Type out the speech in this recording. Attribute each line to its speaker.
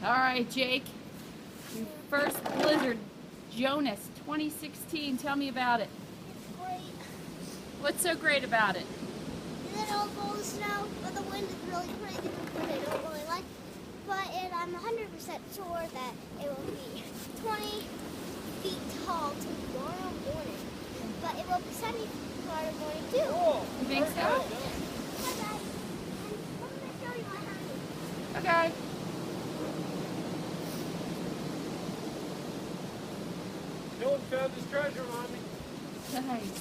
Speaker 1: All right, Jake. Your first blizzard, Jonas, 2016. Tell me about it.
Speaker 2: It's great.
Speaker 1: What's so great about it?
Speaker 2: Then it'll blow the snow, but the wind is really crazy, which I don't really like. But I'm 100% sure that it will be 20 feet tall tomorrow morning. But it will be sunny tomorrow morning too.
Speaker 1: You think so?
Speaker 2: Hi guys. I'm going to show you my honey.
Speaker 1: Okay.
Speaker 3: Dylan found his treasure, Mommy.
Speaker 1: Nice.